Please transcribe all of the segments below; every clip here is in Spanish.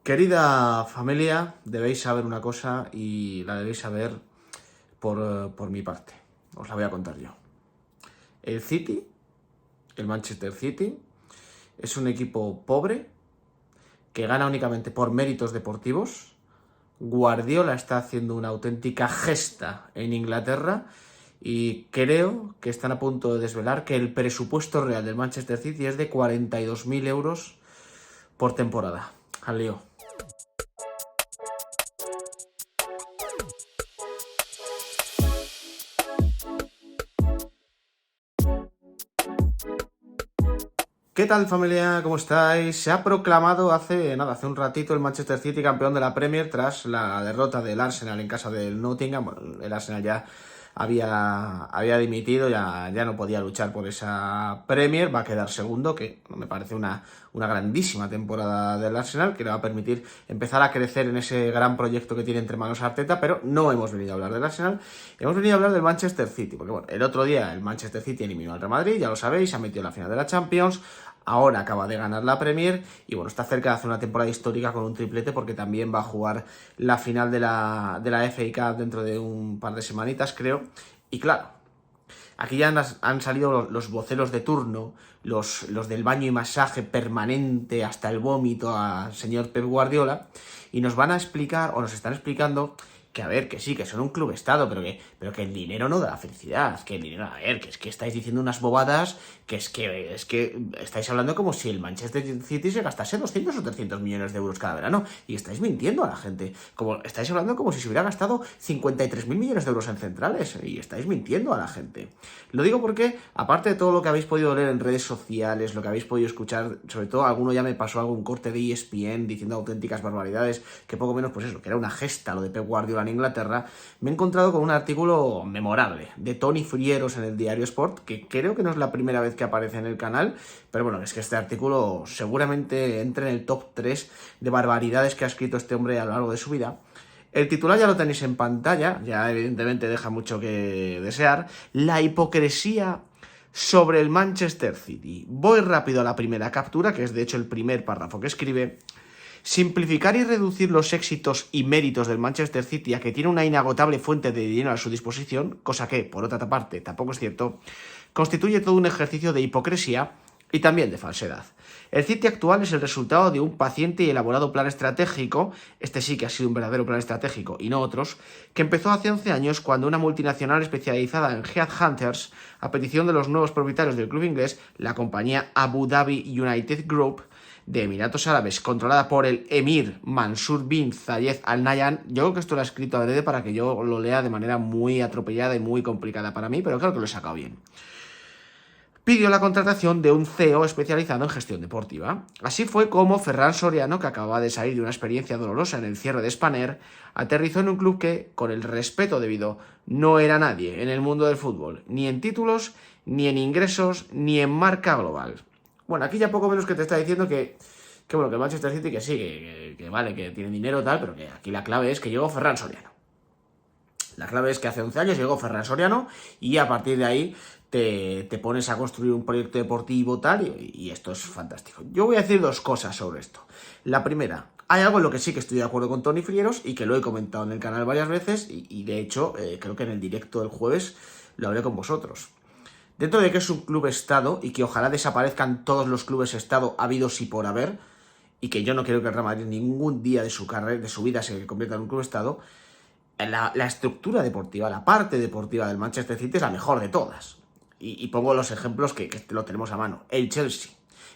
Querida familia, debéis saber una cosa y la debéis saber por mi parte. Os la voy a contar yo. El City, el Manchester City, es un equipo pobre que gana únicamente por méritos deportivos. Guardiola está haciendo una auténtica gesta en Inglaterra y creo que están a punto de desvelar que el presupuesto real del Manchester City es de 42.000 euros por temporada. Al lío. ¿Qué tal, familia? ¿Cómo estáis? Se ha proclamado hace un ratito el Manchester City campeón de la Premier tras la derrota del Arsenal en casa del Nottingham. Bueno, el Arsenal ya había dimitido, ya no podía luchar por esa Premier, va a quedar segundo, que me parece una grandísima temporada del Arsenal, que le va a permitir empezar a crecer en ese gran proyecto que tiene entre manos Arteta, pero no hemos venido a hablar del Arsenal, hemos venido a hablar del Manchester City, porque bueno, el otro día el Manchester City eliminó al Real Madrid, ya lo sabéis, se ha metido en la final de la Champions. Ahora acaba de ganar la Premier y bueno, está cerca de hacer una temporada histórica con un triplete porque también va a jugar la final de la FA Cup dentro de un par de semanitas, creo. Y claro, aquí ya han salido los voceros de turno, los del baño y masaje permanente hasta el vómito al señor Pep Guardiola y nos van a explicar, o nos están explicando, que a ver, que sí, que son un club estado, pero que el dinero no da la felicidad, que el dinero, a ver, que es que estáis diciendo unas bobadas, que estáis hablando como si el Manchester City se gastase 200 o 300 millones de euros cada verano, y estáis mintiendo a la gente, como estáis hablando como si se hubiera gastado 53.000 millones de euros en centrales, y estáis mintiendo a la gente. Lo digo porque, aparte de todo lo que habéis podido leer en redes sociales, lo que habéis podido escuchar, sobre todo alguno ya me pasó algún corte de ESPN diciendo auténticas barbaridades, que poco menos pues eso, que era una gesta lo de Pep Guardiola en Inglaterra, me he encontrado con un artículo memorable de Tony Frieros en el Diario Sport, que creo que no es la primera vez que aparece en el canal, pero bueno, es que este artículo seguramente entre en el top 3 de barbaridades que ha escrito este hombre a lo largo de su vida. El titular ya lo tenéis en pantalla, ya evidentemente deja mucho que desear. La hipocresía sobre el Manchester City. Voy rápido a la primera captura, que es de hecho el primer párrafo que escribe. Simplificar y reducir los éxitos y méritos del Manchester City a que tiene una inagotable fuente de dinero a su disposición, cosa que, por otra parte, tampoco es cierto, constituye todo un ejercicio de hipocresía y también de falsedad. El City actual es el resultado de un paciente y elaborado plan estratégico, este sí que ha sido un verdadero plan estratégico y no otros, que empezó hace 11 años cuando una multinacional especializada en headhunters, a petición de los nuevos propietarios del club inglés, la compañía Abu Dhabi United Group, de Emiratos Árabes, controlada por el emir Mansur bin Zayed Al Nahyan. Yo creo que esto lo ha escrito adrede para que yo lo lea de manera muy atropellada y muy complicada para mí, pero creo que lo he sacado bien. Pidió la contratación de un CEO especializado en gestión deportiva. Así fue como Ferran Soriano, que acababa de salir de una experiencia dolorosa en el cierre de Spanair, aterrizó en un club que, con el respeto debido, no era nadie en el mundo del fútbol, ni en títulos, ni en ingresos, ni en marca global. Bueno, aquí ya poco menos que te está diciendo que bueno, que el Manchester City que sí, que vale, que tiene dinero tal, pero que aquí la clave es que llegó Ferran Soriano. La clave es que hace 11 años llegó Ferran Soriano y a partir de ahí te pones a construir un proyecto deportivo tal y esto es fantástico. Yo voy a decir dos cosas sobre esto. La primera, hay algo en lo que sí que estoy de acuerdo con Tony Frieros y que lo he comentado en el canal varias veces y de hecho creo que en el directo del jueves lo hablé con vosotros. Dentro de que es un club estado y que ojalá desaparezcan todos los clubes estado habidos y por haber, y que yo no quiero que el Real Madrid ningún día de su carrera, de su vida se convierta en un club estado, la estructura deportiva, la parte deportiva del Manchester City es la mejor de todas. Y pongo los ejemplos que lo tenemos a mano. El Chelsea.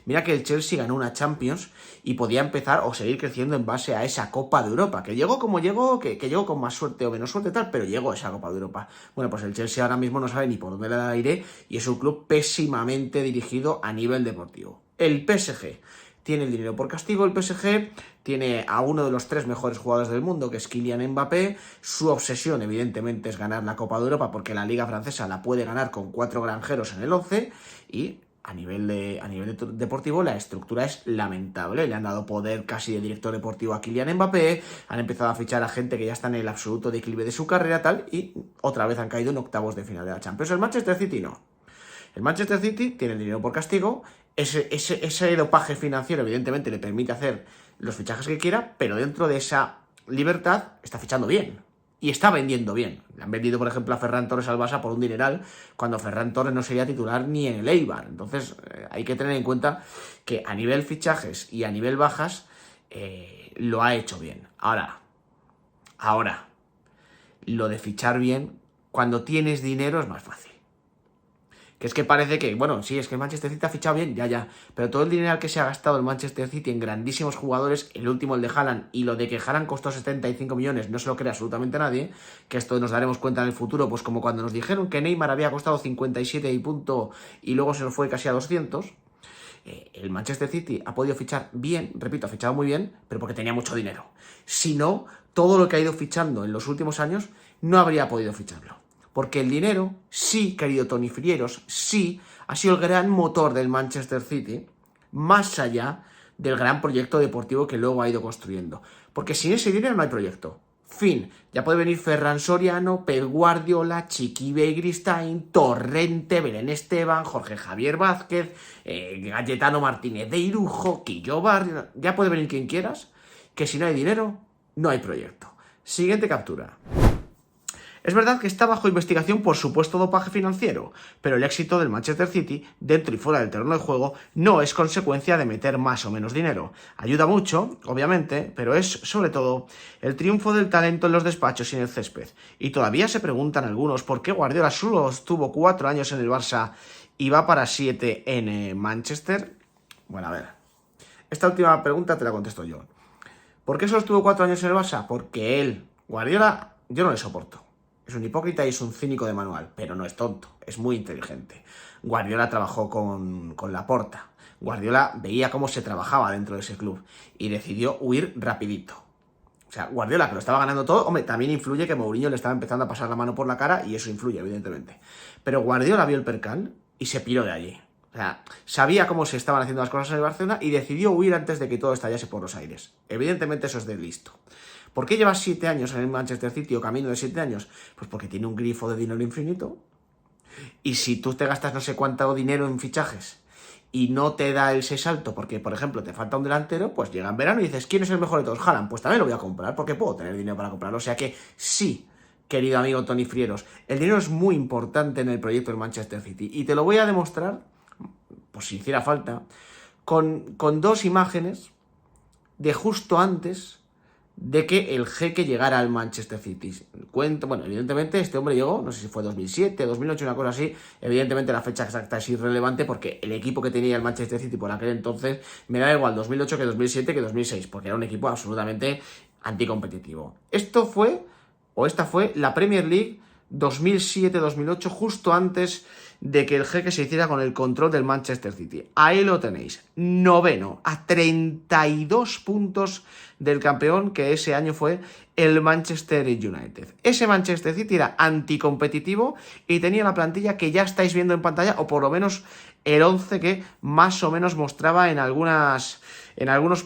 Mira que el Chelsea ganó una Champions y podía empezar o seguir creciendo en base a esa Copa de Europa, que llegó como llegó, que llegó con más suerte o menos suerte tal, pero llegó esa Copa de Europa. Bueno, pues el Chelsea ahora mismo no sabe ni por dónde le da aire y es un club pésimamente dirigido a nivel deportivo. El PSG. Tiene el dinero por castigo, el PSG tiene a uno de los 3 mejores jugadores del mundo, que es Kylian Mbappé. Su obsesión, evidentemente, es ganar la Copa de Europa, porque la Liga Francesa la puede ganar con 4 granjeros en el 11, y a nivel deportivo la estructura es lamentable. Le han dado poder casi de director deportivo a Kylian Mbappé, han empezado a fichar a gente que ya está en el absoluto declive de su carrera, tal, y otra vez han caído en octavos de final de la Champions. El Manchester City no. El Manchester City tiene el dinero por castigo, Ese dopaje financiero, evidentemente, le permite hacer los fichajes que quiera, pero dentro de esa libertad está fichando bien. Y está vendiendo bien. Le han vendido, por ejemplo, a Ferran Torres al Barça por un dineral, cuando Ferran Torres no sería titular ni en el Eibar. Entonces, hay que tener en cuenta que a nivel fichajes y a nivel bajas, lo ha hecho bien. Ahora, lo de fichar bien, cuando tienes dinero es más fácil. Que es que parece que, bueno, sí, es que el Manchester City ha fichado bien, ya, pero todo el dinero que se ha gastado el Manchester City en grandísimos jugadores, el último el de Haaland, y lo de que Haaland costó 75 millones, no se lo cree absolutamente nadie, que esto nos daremos cuenta en el futuro, pues como cuando nos dijeron que Neymar había costado 57 y punto, y luego se nos fue casi a 200, el Manchester City ha podido fichar bien, repito, ha fichado muy bien, pero porque tenía mucho dinero. Si no, todo lo que ha ido fichando en los últimos años no habría podido ficharlo. Porque el dinero, sí, querido Tony Frieros, sí, ha sido el gran motor del Manchester City, más allá del gran proyecto deportivo que luego ha ido construyendo. Porque sin ese dinero no hay proyecto. Fin. Ya puede venir Ferran Soriano, Pep Guardiola, Chiqui Begiristain, Torrente, Belén Esteban, Jorge Javier Vázquez, Cayetano Martínez de Irujo, Quillo Barrio. Ya puede venir quien quieras, que si no hay dinero, no hay proyecto. Siguiente captura. Es verdad que está bajo investigación por supuesto dopaje financiero, pero el éxito del Manchester City, dentro y fuera del terreno de juego, no es consecuencia de meter más o menos dinero. Ayuda mucho, obviamente, pero es, sobre todo, el triunfo del talento en los despachos y en el césped. Y todavía se preguntan algunos por qué Guardiola solo estuvo 4 años en el Barça y va para 7 en Manchester. Bueno, a ver, esta última pregunta te la contesto yo. ¿Por qué solo estuvo 4 años en el Barça? Porque él, Guardiola, yo no le soporto. Es un hipócrita y es un cínico de manual, pero no es tonto, es muy inteligente. Guardiola trabajó con Laporta. Guardiola veía cómo se trabajaba dentro de ese club y decidió huir rapidito. O sea, Guardiola, que lo estaba ganando todo, hombre, también influye que Mourinho le estaba empezando a pasar la mano por la cara y eso influye, evidentemente. Pero Guardiola vio el percal y se piró de allí. O sea, sabía cómo se estaban haciendo las cosas en el Barcelona y decidió huir antes de que todo estallase por los aires. Evidentemente eso es de listo. ¿Por qué llevas 7 años en el Manchester City o camino de 7 años? Pues porque tiene un grifo de dinero infinito. Y si tú te gastas no sé cuánto dinero en fichajes y no te da ese salto porque, por ejemplo, te falta un delantero, pues llega en verano y dices, ¿quién es el mejor de todos? Haaland, pues también lo voy a comprar porque puedo tener dinero para comprarlo. O sea que sí, querido amigo Tony Frieros, el dinero es muy importante en el proyecto del Manchester City. Y te lo voy a demostrar, pues si hiciera falta, con 2 imágenes de justo antes de que el jeque llegara al Manchester City. Bueno, evidentemente este hombre llegó, no sé si fue 2007, 2008, una cosa así. Evidentemente la fecha exacta es irrelevante porque el equipo que tenía el Manchester City por aquel entonces me da igual 2008 que 2007 que 2006, porque era un equipo absolutamente anticompetitivo. Esta fue la Premier League 2007-2008, justo antes de que el jeque se hiciera con el control del Manchester City. Ahí lo tenéis, 9º, a 32 puntos del campeón, que ese año fue el Manchester United. Ese Manchester City era anticompetitivo y tenía la plantilla que ya estáis viendo en pantalla, o por lo menos el 11 que más o menos mostraba en algunos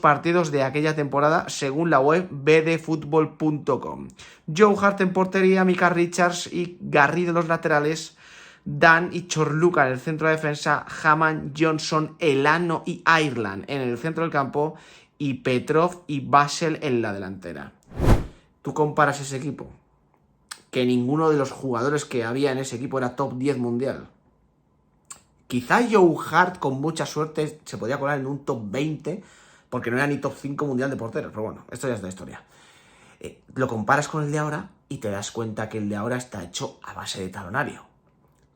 partidos de aquella temporada, según la web bdfutbol.com. Joe Hart en portería, Micah Richards y Garrido en los laterales, Dan y Chorluca en el centro de defensa, Hamann, Johnson, Elano y Ireland en el centro del campo y Petrov y Basel en la delantera. Tú comparas ese equipo, que ninguno de los jugadores que había en ese equipo era top 10 mundial. Quizá Joe Hart con mucha suerte se podía colar en un top 20 porque no era ni top 5 mundial de porteros, pero bueno, esto ya es de historia. Lo comparas con el de ahora y te das cuenta que el de ahora está hecho a base de talonario.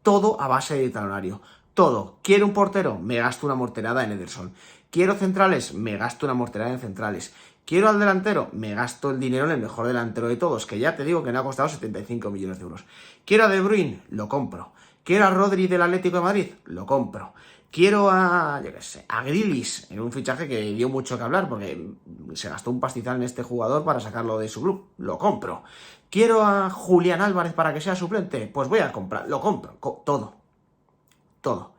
Todo a base de talonario. Todo. ¿Quiero un portero? Me gasto una morterada en Ederson. ¿Quiero centrales? Me gasto una morterada en centrales. ¿Quiero al delantero? Me gasto el dinero en el mejor delantero de todos, que ya te digo que me ha costado 75 millones de euros. ¿Quiero a De Bruyne? Lo compro. ¿Quiero a Rodri del Atlético de Madrid? Lo compro. Quiero a Grealish, en un fichaje que dio mucho que hablar, porque se gastó un pastizal en este jugador para sacarlo de su club. Lo compro. ¿Quiero a Julián Álvarez para que sea suplente? Pues voy a comprar, lo compro. Todo.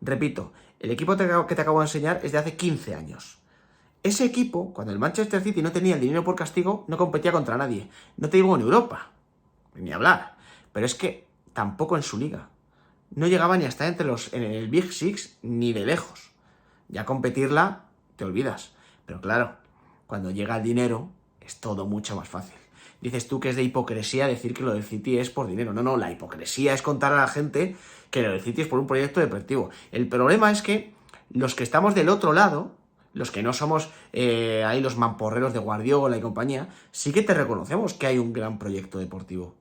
Repito, el equipo que te acabo de enseñar es de hace 15 años. Ese equipo, cuando el Manchester City no tenía el dinero por castigo, no competía contra nadie. No te digo en Europa, ni hablar. Pero es que tampoco en su liga. No llegaba ni hasta en el Big Six, ni de lejos. Ya competirla, te olvidas. Pero claro, cuando llega el dinero, es todo mucho más fácil. Dices tú que es de hipocresía decir que lo del City es por dinero. No, la hipocresía es contar a la gente que lo del City es por un proyecto deportivo. El problema es que los que estamos del otro lado, los que no somos ahí los mamporreros de Guardiola y compañía, sí que te reconocemos que hay un gran proyecto deportivo.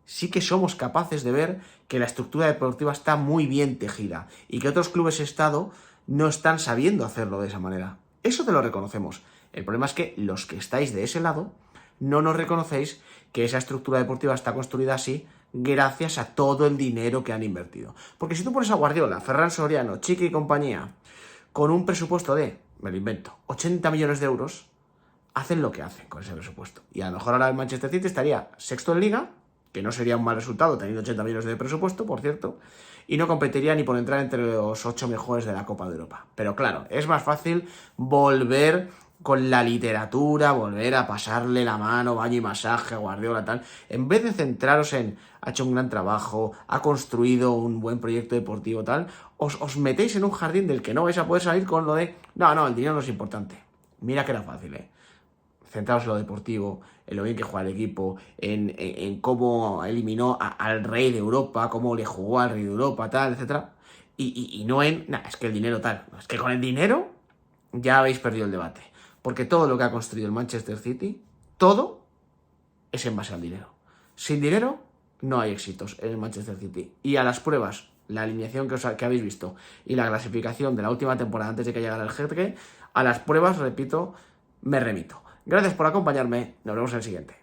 Sí que somos capaces de ver que la estructura deportiva está muy bien tejida y que otros clubes Estado no están sabiendo hacerlo de esa manera. Eso te lo reconocemos. El problema es que los que estáis de ese lado no nos reconocéis que esa estructura deportiva está construida así gracias a todo el dinero que han invertido. Porque si tú pones a Guardiola, Ferran Soriano, Chiqui y compañía con un presupuesto de, me lo invento, 80 millones de euros, hacen lo que hacen con ese presupuesto. Y a lo mejor ahora el Manchester City estaría sexto en Liga, que no sería un mal resultado teniendo 80 millones de presupuesto, por cierto, y no competiría ni por entrar entre los 8 mejores de la Copa de Europa. Pero claro, es más fácil volver con la literatura, volver a pasarle la mano, baño y masaje a Guardiola, tal, en vez de centraros en ha hecho un gran trabajo, ha construido un buen proyecto deportivo, tal, os metéis en un jardín del que no vais a poder salir con lo de no, el dinero no es importante. Mira que era fácil, centraos en lo deportivo, en lo bien que juega el equipo, en cómo eliminó al rey de Europa, cómo le jugó al rey de Europa, tal, etc. Y no en, es que el dinero tal. Es que con el dinero ya habéis perdido el debate. Porque todo lo que ha construido el Manchester City, todo es en base al dinero. Sin dinero no hay éxitos en el Manchester City. Y a las pruebas, la alineación que habéis visto y la clasificación de la última temporada antes de que llegara el Jeque, a las pruebas, repito, me remito. Gracias por acompañarme, nos vemos en el siguiente.